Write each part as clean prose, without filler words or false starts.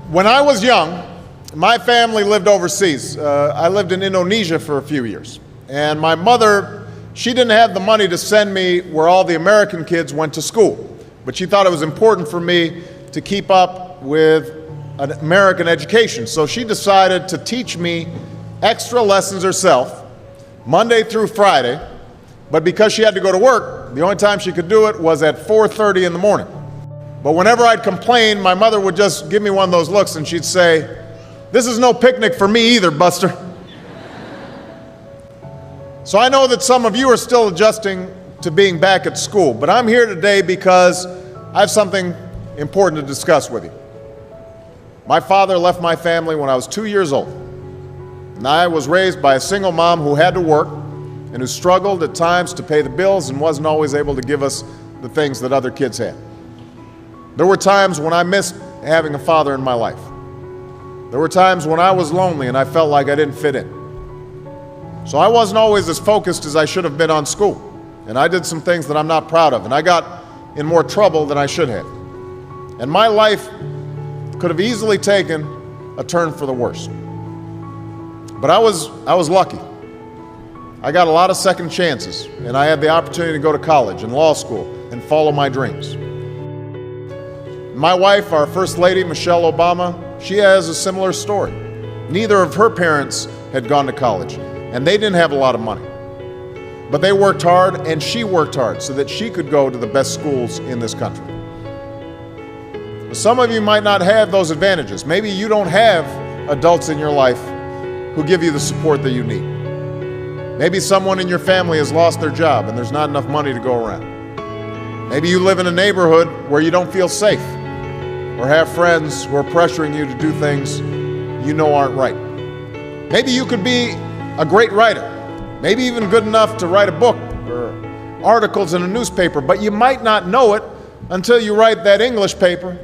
When I was young, my family lived overseas. I lived in Indonesia for a few years. And my mother, she didn't have the money to send me where all the American kids went to school. But she thought it was important for me to keep up with an American education. So she decided to teach me extra lessons herself, Monday through Friday. But because she had to go to work, the only time she could do it was at 4:30 in the morning. But whenever I'd complain, my mother would just give me one of those looks and she'd say, "This is no picnic for me either, Buster." So I know that some of you are still adjusting to being back at school, but I'm here today because I have something important to discuss with you. My father left my family when I was 2 years old, and I was raised by a single mom who had to work and who struggled at times to pay the bills and wasn't always able to give us the things that other kids had. There were times when I missed having a father in my life. There were times when I was lonely and I felt like I didn't fit in. So I wasn't always as focused as I should have been on school. And I did some things that I'm not proud of. And I got in more trouble than I should have. And my life could have easily taken a turn for the worse. But I was lucky. I got a lot of second chances. And I had the opportunity to go to college and law school and follow my dreams. My wife, our First Lady, Michelle Obama, she has a similar story. Neither of her parents had gone to college, and they didn't have a lot of money. But they worked hard, and she worked hard so that she could go to the best schools in this country. Some of you might not have those advantages. Maybe you don't have adults in your life who give you the support that you need. Maybe someone in your family has lost their job, and there's not enough money to go around. Maybe you live in a neighborhood where you don't feel safe, or have friends who are pressuring you to do things you know aren't right. Maybe you could be a great writer, maybe even good enough to write a book or articles in a newspaper, but you might not know it until you write that English paper,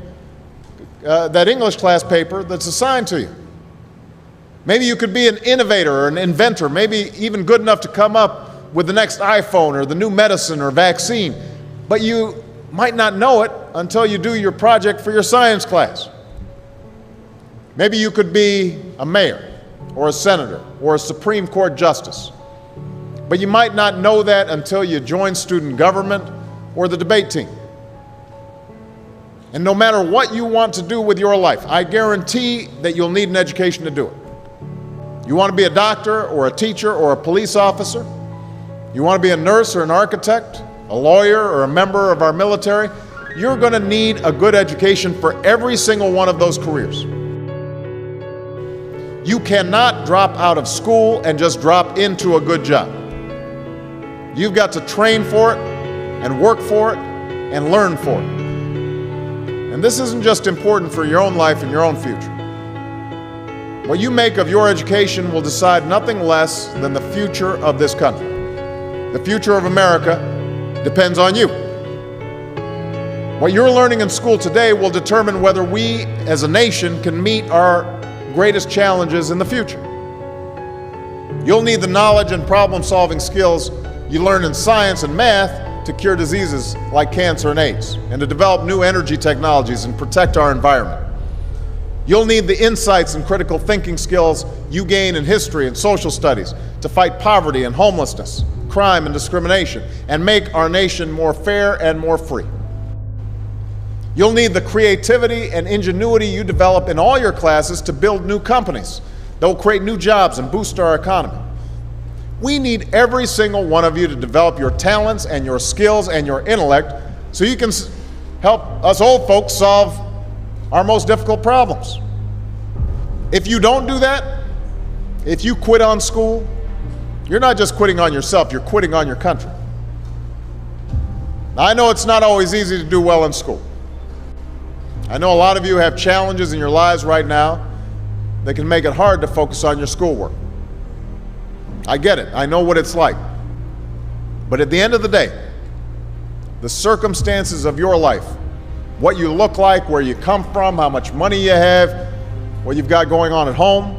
that English class paper that's assigned to you. Maybe you could be an innovator or an inventor, maybe even good enough to come up with the next iPhone or the new medicine or vaccine, but you might not know it until you do your project for your science class. Maybe you could be a mayor or a senator or a Supreme Court justice, but you might not know that until you join student government or the debate team. And no matter what you want to do with your life, I guarantee that you'll need an education to do it. You want to be a doctor or a teacher or a police officer? You want to be a nurse or an architect, a lawyer or a member of our military? You're going to need a good education for every single one of those careers. You cannot drop out of school and just drop into a good job. You've got to train for it and work for it and learn for it. And this isn't just important for your own life and your own future. What you make of your education will decide nothing less than the future of this country. The future of America depends on you. What you're learning in school today will determine whether we as a nation can meet our greatest challenges in the future. You'll need the knowledge and problem-solving skills you learn in science and math to cure diseases like cancer and AIDS, and to develop new energy technologies and protect our environment. You'll need the insights and critical thinking skills you gain in history and social studies to fight poverty and homelessness, crime and discrimination, and make our nation more fair and more free. You'll need the creativity and ingenuity you develop in all your classes to build new companies that will create new jobs and boost our economy. We need every single one of you to develop your talents and your skills and your intellect so you can help us old folks solve our most difficult problems. If you don't do that, if you quit on school, you're not just quitting on yourself, you're quitting on your country. Now, I know it's not always easy to do well in school. I know a lot of you have challenges in your lives right now that can make it hard to focus on your schoolwork. I get it. I know what it's like. But at the end of the day, the circumstances of your life, what you look like, where you come from, how much money you have, what you've got going on at home,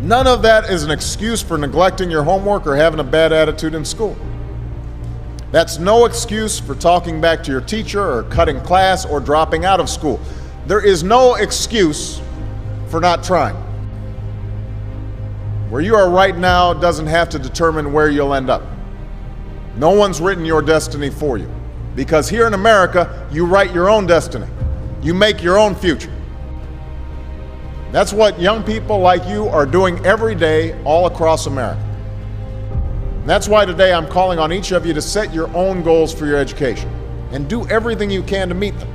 none of that is an excuse for neglecting your homework or having a bad attitude in school. That's no excuse for talking back to your teacher or cutting class or dropping out of school. There is no excuse for not trying. Where you are right now doesn't have to determine where you'll end up. No one's written your destiny for you. Because here in America, you write your own destiny. You make your own future. That's what young people like you are doing every day all across America. And that's why today I'm calling on each of you to set your own goals for your education and do everything you can to meet them.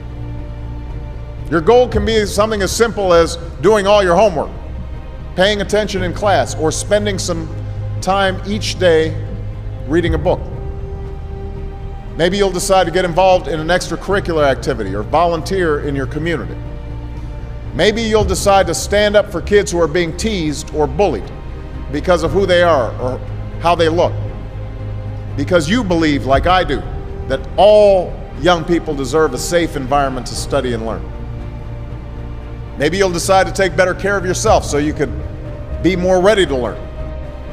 Your goal can be something as simple as doing all your homework, paying attention in class, or spending some time each day reading a book. Maybe you'll decide to get involved in an extracurricular activity or volunteer in your community. Maybe you'll decide to stand up for kids who are being teased or bullied because of who they are or how they look. Because you believe, like I do, that all young people deserve a safe environment to study and learn. Maybe you'll decide to take better care of yourself so you could be more ready to learn.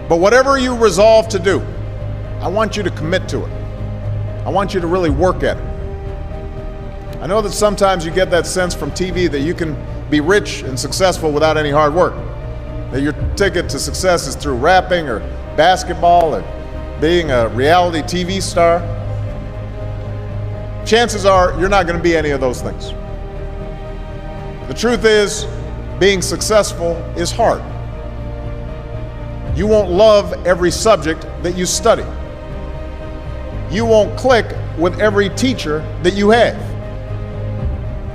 But whatever you resolve to do, I want you to commit to it. I want you to really work at it. I know that sometimes you get that sense from TV that you can be rich and successful without any hard work. That your ticket to success is through rapping or basketball or being a reality TV star. Chances are you're not going to be any of those things. The truth is, being successful is hard. You won't love every subject that you study. You won't click with every teacher that you have.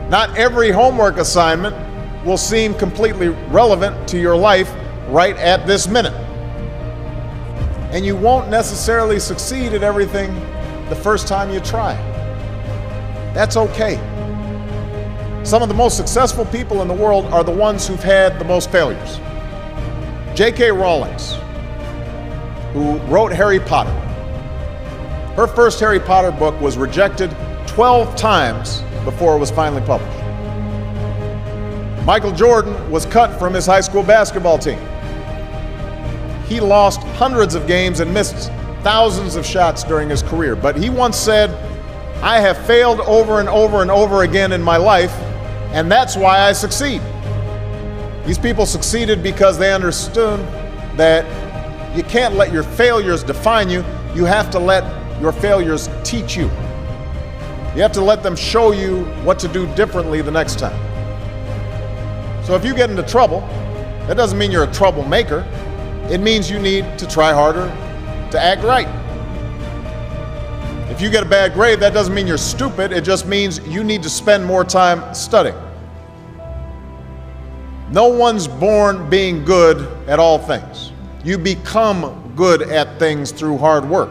Not every homework assignment will seem completely relevant to your life right at this minute. And you won't necessarily succeed at everything the first time you try. That's okay. Some of the most successful people in the world are the ones who've had the most failures. J.K. Rowling, who wrote Harry Potter. Her first Harry Potter book was rejected 12 times before it was finally published. Michael Jordan was cut from his high school basketball team. He lost hundreds of games and missed thousands of shots during his career. But he once said, "I have failed over and over and over again in my life, and that's why I succeed." These people succeeded because they understood that you can't let your failures define you. You have to let your failures teach you. You have to let them show you what to do differently the next time. So if you get into trouble, that doesn't mean you're a troublemaker. It means you need to try harder to act right. If you get a bad grade, that doesn't mean you're stupid. It just means you need to spend more time studying. No one's born being good at all things. You become good at things through hard work.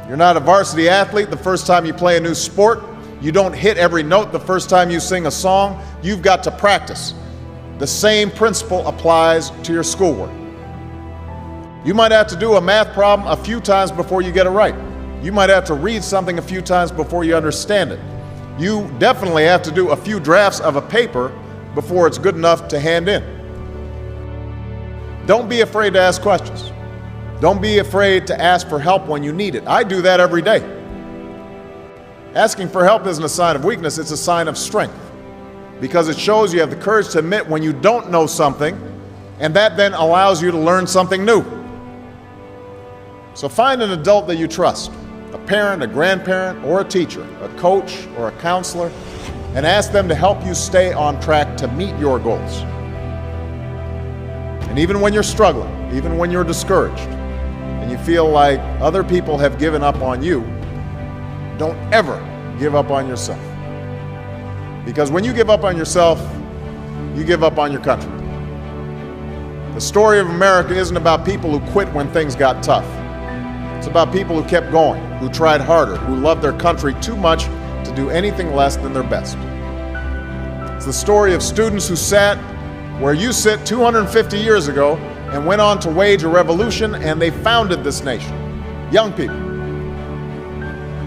You're not a varsity athlete the first time you play a new sport. You don't hit every note the first time you sing a song. You've got to practice. The same principle applies to your schoolwork. You might have to do a math problem a few times before you get it right. You might have to read something a few times before you understand it. You definitely have to do a few drafts of a paper before it's good enough to hand in. Don't be afraid to ask questions. Don't be afraid to ask for help when you need it. I do that every day. Asking for help isn't a sign of weakness, it's a sign of strength. Because it shows you have the courage to admit when you don't know something, and that then allows you to learn something new. So find an adult that you trust, a parent, a grandparent, or a teacher, a coach, or a counselor, and ask them to help you stay on track to meet your goals. And even when you're struggling, even when you're discouraged, and you feel like other people have given up on you, don't ever give up on yourself. Because when you give up on yourself, you give up on your country. The story of America isn't about people who quit when things got tough. It's about people who kept going, who tried harder, who loved their country too much to do anything less than their best. It's the story of students who sat where you sit 250 years ago and went on to wage a revolution, and they founded this nation. Young people.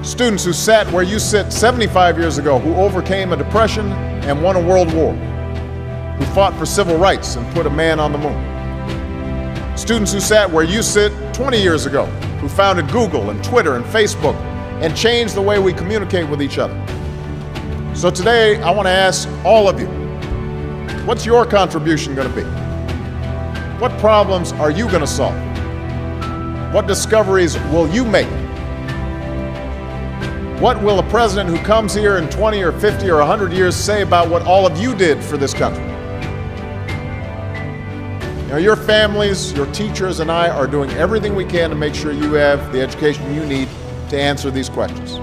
Students who sat where you sit 75 years ago, who overcame a depression and won a world war, who fought for civil rights and put a man on the moon. Students who sat where you sit 20 years ago, who founded Google and Twitter and Facebook and changed the way we communicate with each other. So today, I want to ask all of you, what's your contribution going to be? What problems are you going to solve? What discoveries will you make? What will a president who comes here in 20 or 50 or 100 years say about what all of you did for this country? You know, your families, your teachers, and I are doing everything we can to make sure you have the education you need to answer these questions.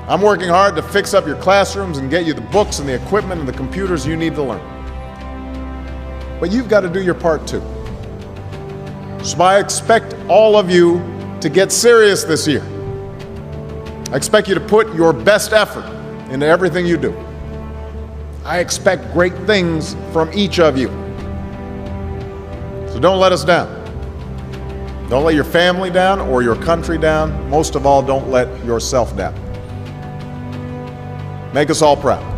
I'm working hard to fix up your classrooms and get you the books and the equipment and the computers you need to learn. But you've got to do your part too. So I expect all of you to get serious this year. I expect you to put your best effort into everything you do. I expect great things from each of you. So don't let us down. Don't let your family down or your country down. Most of all, don't let yourself down. Make us all proud.